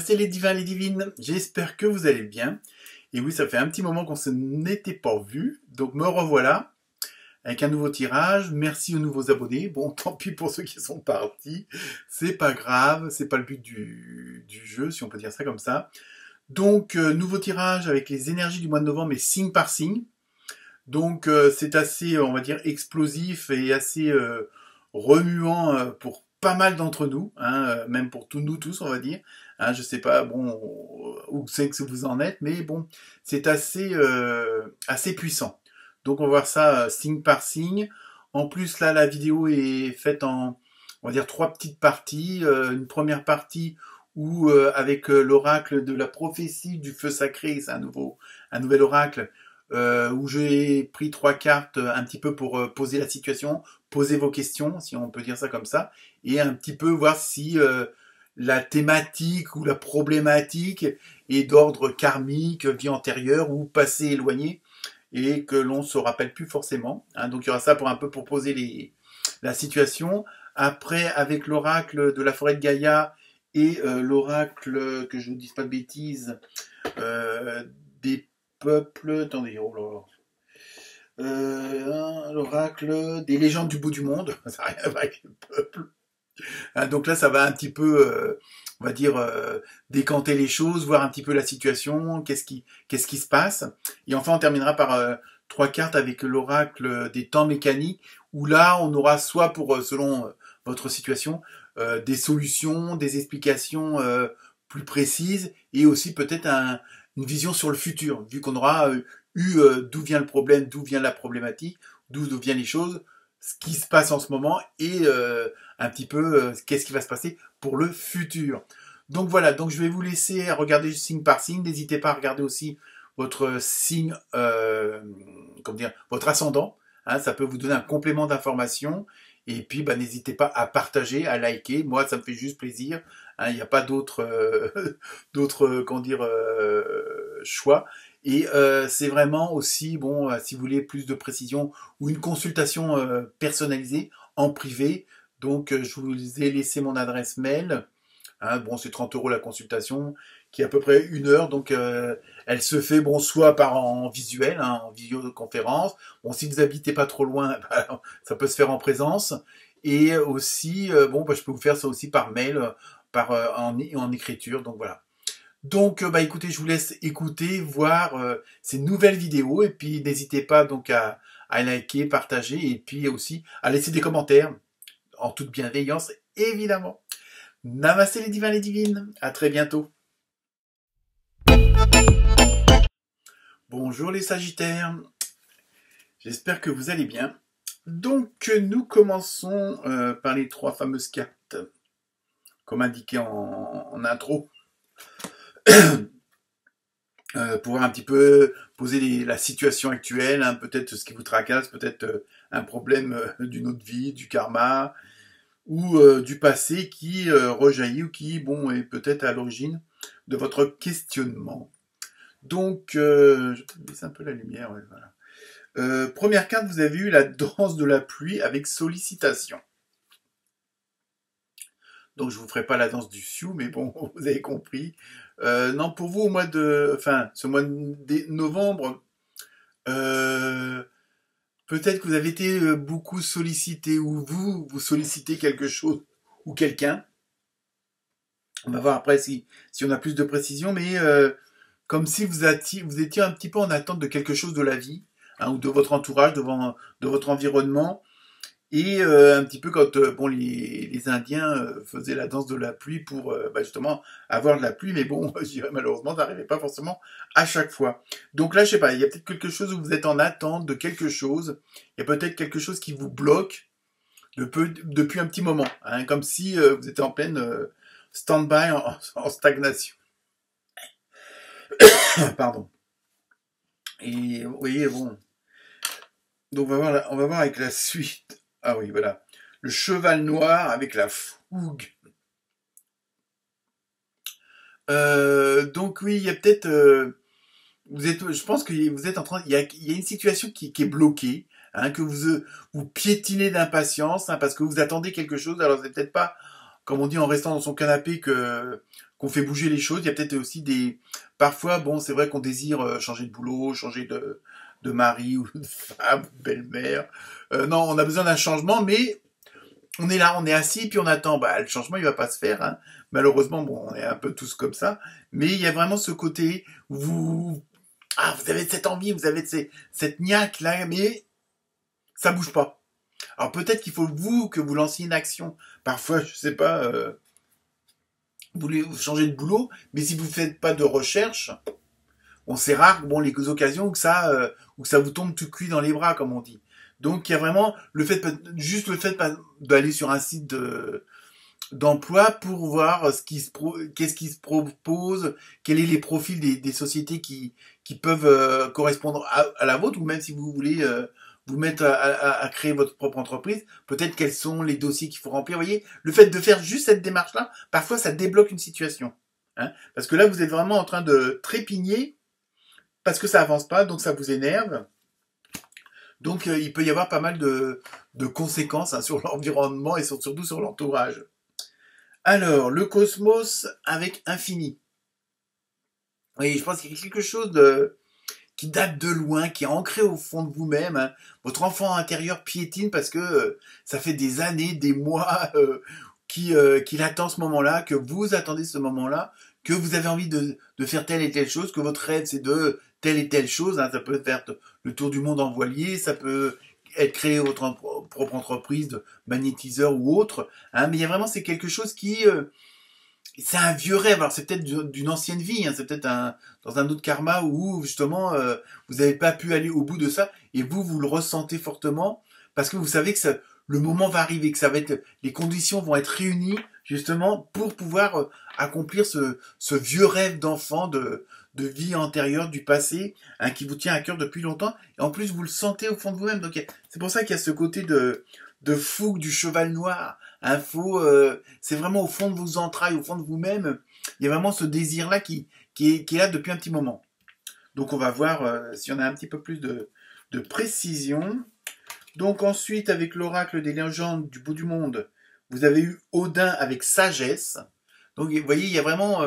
Namasté les divins, les divines, j'espère que vous allez bien. Et oui, ça fait un petit moment qu'on se n'était pas vu, donc me revoilà avec un nouveau tirage. Merci aux nouveaux abonnés. Bon, tant pis pour ceux qui sont partis, c'est pas grave, c'est pas le but du jeu, si on peut dire ça comme ça. Donc, nouveau tirage avec les énergies du mois de novembre, mais signe par signe. Donc, c'est assez, on va dire, explosif et assez remuant pour pas mal d'entre nous, hein, même pour nous tous, on va dire. Hein, je sais pas, bon, où c'est que vous en êtes, mais bon, c'est assez puissant. Donc, on va voir ça signe par signe. En plus, là, la vidéo est faite en, on va dire, 3 petites parties. Une première partie où, avec l'oracle de la prophétie du feu sacré, c'est un nouvel oracle, où j'ai pris 3 cartes un petit peu pour poser la situation, poser vos questions, si on peut dire ça comme ça, et un petit peu voir si la thématique ou la problématique est d'ordre karmique, vie antérieure ou passé éloigné, et que l'on se rappelle plus forcément. Hein, donc il y aura ça pour un peu pour poser la situation. Après, avec l'oracle de la forêt de Gaïa et l'oracle, que je ne vous dise pas de bêtises, des peuples... Attendez, oh là là. L'oracle des légendes du bout du monde. Ça n'a rien à voir avec les peuples. Hein, donc là, ça va un petit peu, on va dire, décanter les choses, voir un petit peu la situation, qu'est-ce qui se passe. Et enfin, on terminera par 3 cartes avec l'oracle des temps mécaniques, où là, on aura soit pour, selon votre situation, des solutions, des explications plus précises, et aussi peut-être une vision sur le futur, vu qu'on aura eu d'où vient le problème, d'où vient la problématique, d'où viennent les choses, ce qui se passe en ce moment, et un petit peu qu'est-ce qui va se passer pour le futur. Donc voilà, donc je vais vous laisser regarder signe par signe. N'hésitez pas à regarder aussi votre signe, comment dire, votre ascendant. Hein, ça peut vous donner un complément d'information. Et puis, bah, n'hésitez pas à partager, à liker. Moi, ça me fait juste plaisir. Hein, il n'y a pas d'autres, comment dire, choix. Et c'est vraiment aussi, bon, si vous voulez plus de précision ou une consultation personnalisée en privé. Donc, je vous ai laissé mon adresse mail. Hein, bon, c'est 30 € la consultation, qui est à peu près 1 heure. Donc, elle se fait, bon, soit en visuel, hein, en visioconférence. Bon, si vous habitez pas trop loin, bah, ça peut se faire en présence. Et aussi, bon, bah, je peux vous faire ça aussi par mail, en écriture. Donc, voilà. Donc, bah, écoutez, je vous laisse écouter, voir ces nouvelles vidéos. Et puis, n'hésitez pas donc à liker, partager. Et puis aussi, à laisser des commentaires. En toute bienveillance, évidemment. Namasté les divins, les divines. À très bientôt. Bonjour les Sagittaires. J'espère que vous allez bien. Donc, nous commençons par les 3 fameuses cartes, comme indiqué en intro, pour voir un petit peu, poser la situation actuelle, hein, peut-être ce qui vous tracasse, peut-être un problème d'une autre vie, du karma, ou du passé qui rejaillit ou qui, bon, est peut-être à l'origine de votre questionnement. Donc, je vais baisser un peu la lumière, ouais, voilà. Première carte, vous avez eu la danse de la pluie avec sollicitation. Donc, je vous ferai pas la danse du Sioux, mais bon, vous avez compris. Non, pour vous, ce mois de novembre, peut-être que vous avez été beaucoup sollicité, ou vous sollicitez quelque chose ou quelqu'un. On va voir après si on a plus de précision, mais comme si vous étiez un petit peu en attente de quelque chose de la vie, hein, ou de votre entourage, de votre environnement, et un petit peu quand bon, les Indiens faisaient la danse de la pluie pour bah, justement avoir de la pluie, mais bon, je dirais malheureusement, ça n'arrivait pas forcément à chaque fois. Donc là, je sais pas, il y a peut-être quelque chose où vous êtes en attente de quelque chose, il y a peut-être quelque chose qui vous bloque depuis un petit moment, hein, comme si vous étiez en pleine stand-by, en stagnation. Pardon. Et oui, bon. Donc on va voir avec la suite. Ah oui, voilà. Le cheval noir avec la fougue. Donc oui, il y a peut-être... je pense que vous êtes en train... Il y a une situation qui est bloquée, hein, que vous piétinez d'impatience, hein, parce que vous attendez quelque chose. Alors c'est peut-être pas, comme on dit, en restant dans son canapé, que qu'on fait bouger les choses. Il y a peut-être aussi des... Parfois, bon, c'est vrai qu'on désire changer de boulot, changer de mari ou de femme, de belle-mère. Non, on a besoin d'un changement, mais on est là, on est assis, puis on attend. Bah, le changement, il va pas se faire. Hein. Malheureusement, bon, on est un peu tous comme ça. Mais il y a vraiment ce côté, vous avez cette envie, vous avez cette niaque là, mais ça bouge pas. Alors peut-être qu'il faut que vous lanciez une action. Parfois, je sais pas, vous voulez changer de boulot, mais si vous ne faites pas de recherche, bon, c'est rare, bon, les occasions où ça vous tombe tout cuit dans les bras, comme on dit. Donc il y a vraiment juste le fait d'aller sur un site d'emploi pour voir qu'est-ce qui se propose, quels sont les profils des sociétés qui peuvent correspondre à la vôtre, ou même si vous voulez vous mettre à créer votre propre entreprise, peut-être quels sont les dossiers qu'il faut remplir. Vous voyez, le fait de faire juste cette démarche-là, parfois ça débloque une situation. Hein, parce que là, vous êtes vraiment en train de trépigner parce que ça avance pas, donc ça vous énerve. Donc il peut y avoir pas mal de conséquences hein, sur l'environnement et surtout sur l'entourage. Alors, le cosmos avec infini. Oui, je pense qu'il y a quelque chose qui date de loin, qui est ancré au fond de vous-même. Hein. Votre enfant intérieur piétine parce que ça fait des années, des mois qu'il attend ce moment-là, que vous attendez ce moment-là, que vous avez envie de faire telle et telle chose, que votre rêve c'est de telle et telle chose. Hein. Ça peut faire le tour du monde en voilier, ça peut être créer votre propre entreprise de magnétiseur ou autre. Hein. Mais il y a vraiment, c'est quelque chose qui... c'est un vieux rêve, alors c'est peut-être d'une ancienne vie, hein, c'est peut-être dans un autre karma où justement vous n'avez pas pu aller au bout de ça et vous le ressentez fortement parce que vous savez que le moment va arriver, que ça va être, les conditions vont être réunies justement pour pouvoir accomplir ce vieux rêve d'enfant de vie antérieure du passé hein, qui vous tient à cœur depuis longtemps et en plus vous le sentez au fond de vous-même. Donc c'est pour ça qu'il y a ce côté de fougue du cheval noir. Hein, c'est vraiment au fond de vos entrailles, au fond de vous-même. Il y a vraiment ce désir-là qui est là depuis un petit moment. Donc on va voir si on a un petit peu plus de précision. Donc ensuite, avec l'oracle des légendes du bout du monde, vous avez eu Odin avec sagesse. Donc vous voyez, il y a vraiment,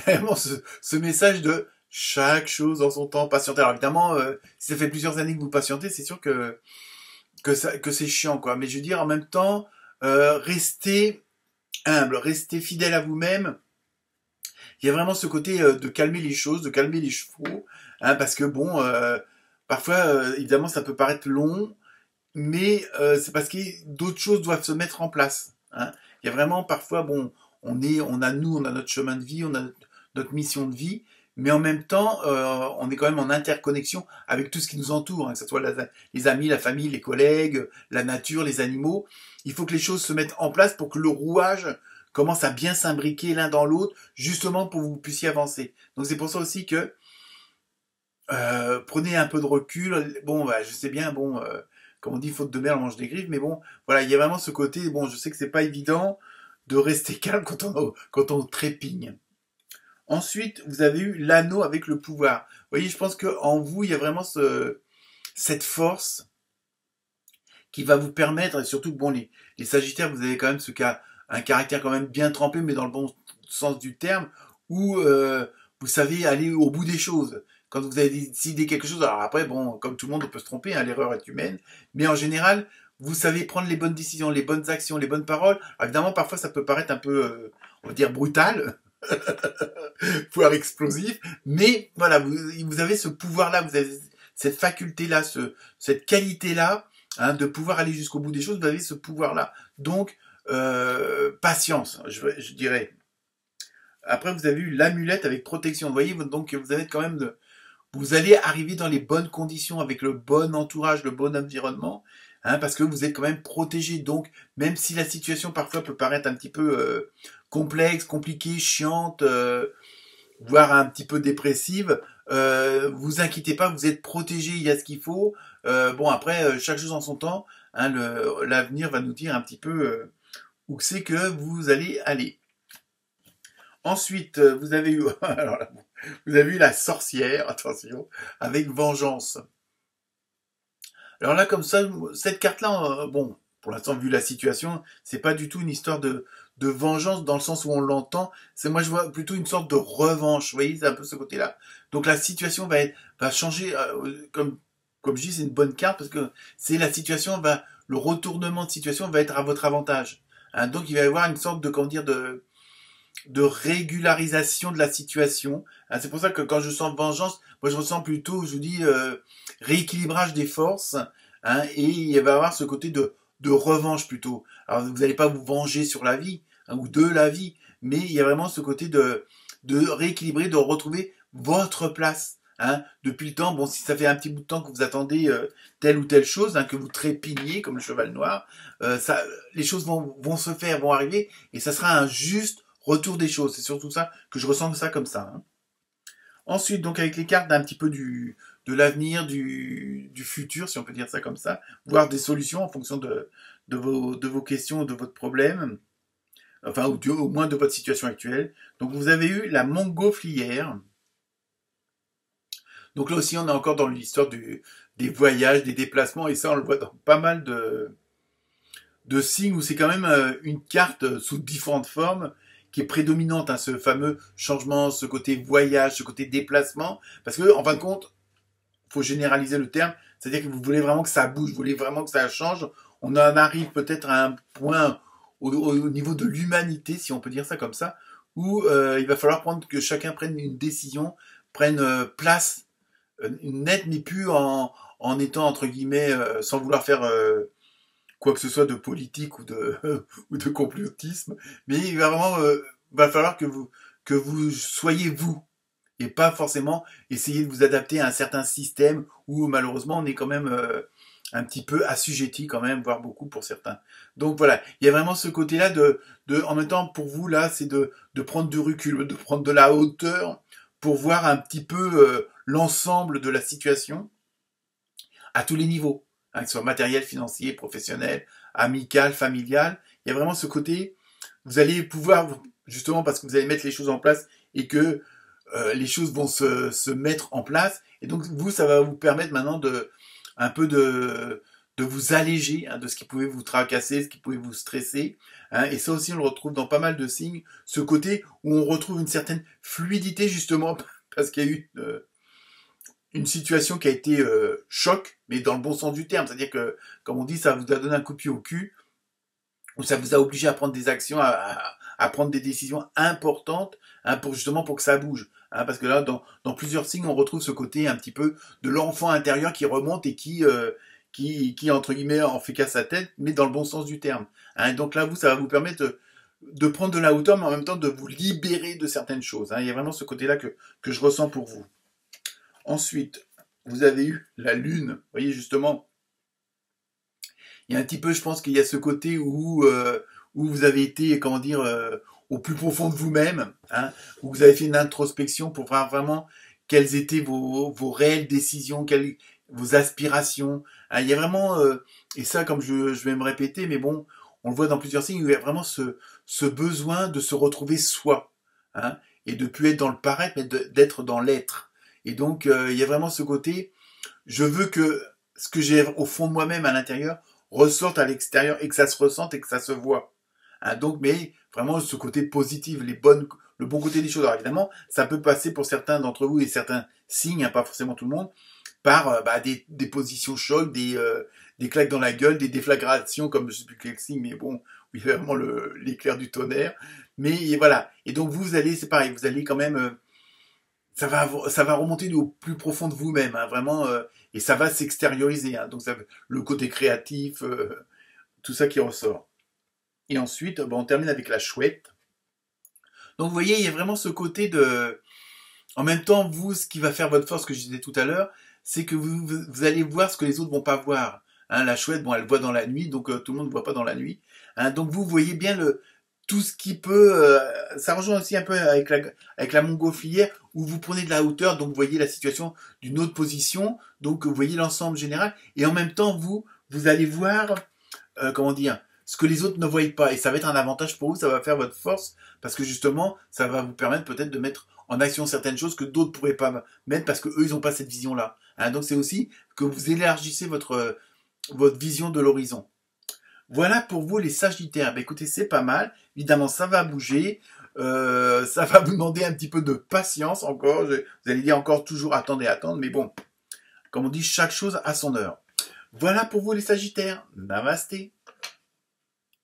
vraiment ce message de chaque chose en son temps, patienter. Alors évidemment, si ça fait plusieurs années que vous patientez, c'est sûr que c'est chiant, quoi. Mais je veux dire, en même temps, restez humble, restez fidèle à vous-même. Il y a vraiment ce côté de calmer les choses, de calmer les chevaux, hein, parce que bon, parfois, évidemment, ça peut paraître long, mais c'est parce que d'autres choses doivent se mettre en place. Hein. Il y a vraiment parfois, bon, on a notre chemin de vie, on a notre mission de vie, mais en même temps, on est quand même en interconnexion avec tout ce qui nous entoure, hein, que ce soit les amis, la famille, les collègues, la nature, les animaux. Il faut que les choses se mettent en place pour que le rouage commence à bien s'imbriquer l'un dans l'autre, justement pour que vous puissiez avancer. Donc c'est pour ça aussi que prenez un peu de recul. Bon, bah, je sais bien, bon, comme on dit, faute de mer, on mange des griffes, mais bon, voilà, il y a vraiment ce côté. Bon, je sais que c'est pas évident de rester calme quand on trépigne. Ensuite, vous avez eu l'anneau avec le pouvoir. Vous voyez, je pense qu'en vous, il y a vraiment cette force qui va vous permettre, et surtout, bon, les Sagittaires, vous avez quand même un caractère quand même bien trempé, mais dans le bon sens du terme, où vous savez aller au bout des choses. Quand vous avez décidé quelque chose, alors après, bon, comme tout le monde, on peut se tromper, hein, l'erreur est humaine, mais en général, vous savez prendre les bonnes décisions, les bonnes actions, les bonnes paroles. Alors, évidemment, parfois, ça peut paraître un peu, on va dire, brutal, pouvoir explosif, mais voilà, vous avez ce pouvoir-là, vous avez cette faculté-là, cette qualité-là, hein, de pouvoir aller jusqu'au bout des choses, vous avez ce pouvoir-là. Donc, patience, je dirais. Après, vous avez eu l'amulette avec protection. Vous voyez, donc vous avez quand même vous allez arriver dans les bonnes conditions, avec le bon entourage, le bon environnement, hein, parce que vous êtes quand même protégé. Donc, même si la situation parfois peut paraître un petit peu complexe, compliquée, chiante, voire un petit peu dépressive, vous inquiétez pas, vous êtes protégé, il y a ce qu'il faut. Bon, après, chaque chose en son temps, hein, l'avenir va nous dire un petit peu où c'est que vous allez aller. Ensuite, vous avez eu, alors là, vous avez eu la sorcière, attention, avec vengeance. Alors là, comme ça, cette carte-là, bon, pour l'instant, vu la situation, c'est pas du tout une histoire de de vengeance dans le sens où on l'entend. C'est moi je vois plutôt une sorte de revanche. Vous voyez, c'est un peu ce côté-là. Donc la situation va changer. Comme je dis, c'est une bonne carte parce que c'est la situation le retournement de situation va être à votre avantage. Hein, donc il va y avoir une sorte de comment dire de régularisation de la situation. Hein, c'est pour ça que quand je sens vengeance, moi je ressens plutôt, je vous dis, rééquilibrage des forces. Hein, et il va y avoir ce côté de revanche plutôt. Alors vous n'allez pas vous venger sur la vie hein, ou de la vie, mais il y a vraiment ce côté de rééquilibrer, de retrouver votre place. Hein, depuis le temps, bon, si ça fait un petit bout de temps que vous attendez telle ou telle chose, hein, que vous trépigniez comme le cheval noir, les choses vont se faire, vont arriver, et ça sera un juste retour des choses. C'est surtout ça que je ressens ça comme ça. Hein. Ensuite, donc avec les cartes d'un petit peu de l'avenir, du futur, si on peut dire ça comme ça, voir des solutions en fonction de vos questions, de votre problème, enfin, ou au moins de votre situation actuelle. Donc vous avez eu la montgolfière. Donc là aussi, on est encore dans l'histoire des voyages, des déplacements, et ça, on le voit dans pas mal de signes où c'est quand même une carte sous différentes formes qui est prédominante, hein, ce fameux changement, ce côté voyage, ce côté déplacement, parce que en fin de compte, faut généraliser le terme, c'est-à-dire que vous voulez vraiment que ça bouge, vous voulez vraiment que ça change. On en arrive peut-être à un point au niveau de l'humanité, si on peut dire ça comme ça, où il va falloir que chacun prenne une décision, prenne place nette, mais plus en étant entre guillemets, sans vouloir faire quoi que ce soit de politique ou de ou de complotisme, mais il va vraiment va falloir que vous soyez vous et pas forcément essayer de vous adapter à un certain système où malheureusement on est quand même un petit peu assujetti quand même, voire beaucoup pour certains. Donc voilà, il y a vraiment ce côté-là en même temps pour vous là, c'est de prendre du recul, de prendre de la hauteur pour voir un petit peu l'ensemble de la situation à tous les niveaux, hein, que ce soit matériel, financier, professionnel, amical, familial. Il y a vraiment ce côté, vous allez pouvoir, justement parce que vous allez mettre les choses en place et que les choses vont se mettre en place. Et donc vous, ça va vous permettre maintenant un peu de vous alléger hein, de ce qui pouvait vous tracasser, ce qui pouvait vous stresser. Hein, et ça aussi, on le retrouve dans pas mal de signes. Ce côté où on retrouve une certaine fluidité justement parce qu'il y a eu une situation qui a été choc, mais dans le bon sens du terme. C'est-à-dire que, comme on dit, ça vous a donné un coup de pied au cul, ou ça vous a obligé à prendre des actions, à prendre des décisions importantes, hein, justement pour que ça bouge. Hein, parce que là, dans plusieurs signes, on retrouve ce côté un petit peu de l'enfant intérieur qui remonte et qui entre guillemets, en fait qu'à sa tête, mais dans le bon sens du terme. Hein, donc là, ça va vous permettre de prendre de la hauteur, mais en même temps de vous libérer de certaines choses. Hein. Il y a vraiment ce côté-là que je ressens pour vous. Ensuite, vous avez eu la lune. Vous voyez, justement, il y a un petit peu, je pense qu'il y a ce côté où vous avez été, comment dire, au plus profond de vous-même, hein, où vous avez fait une introspection pour voir vraiment quelles étaient vos réelles décisions, vos aspirations. Hein, il y a vraiment, et ça, comme je vais me répéter, mais bon, on le voit dans plusieurs signes, il y a vraiment ce besoin de se retrouver soi, hein, et de plus être dans le paraître, mais d'être dans l'être. Et donc, il y a vraiment ce côté, je veux que ce que j'ai au fond de moi-même à l'intérieur ressorte à l'extérieur et que ça se ressente et que ça se voit. Hein, donc, mais vraiment ce côté positif, le bon côté des choses. Alors évidemment, ça peut passer pour certains d'entre vous et certains signes, hein, pas forcément tout le monde, par des positions chocs, des claques dans la gueule, des déflagrations, comme je sais plus quel signe, mais bon, oui, vraiment l'éclair du tonnerre. Mais voilà. Et donc vous allez, c'est pareil, vous allez quand même ça va remonter au plus profond de vous-même, hein, vraiment, et ça va s'extérioriser. Hein, donc le côté créatif, tout ça qui ressort. Et ensuite, on termine avec la chouette. Donc vous voyez, il y a vraiment ce côté en même temps, vous, ce qui va faire votre force, que je disais tout à l'heure, c'est que vous allez voir ce que les autres vont pas voir. Hein, la chouette, elle voit dans la nuit, donc tout le monde ne voit pas dans la nuit. Hein, donc vous voyez bien tout ce qui peut, ça rejoint aussi un peu avec la montgolfière où vous prenez de la hauteur, donc vous voyez la situation d'une autre position, donc vous voyez l'ensemble général, et en même temps vous allez voir, comment dire, ce que les autres ne voient pas, et ça va être un avantage pour vous, ça va faire votre force, parce que justement, ça va vous permettre peut-être de mettre en action certaines choses que d'autres pourraient pas mettre parce que eux ils n'ont pas cette vision-là. Hein, donc c'est aussi que vous élargissez votre vision de l'horizon. Voilà pour vous les Sagittaires. Ben écoutez, c'est pas mal. Évidemment, ça va bouger. Ça va vous demander un petit peu de patience encore. Vous allez dire encore toujours attendez, attendre. Mais bon, comme on dit, chaque chose a son heure. Voilà pour vous les Sagittaires. Namasté.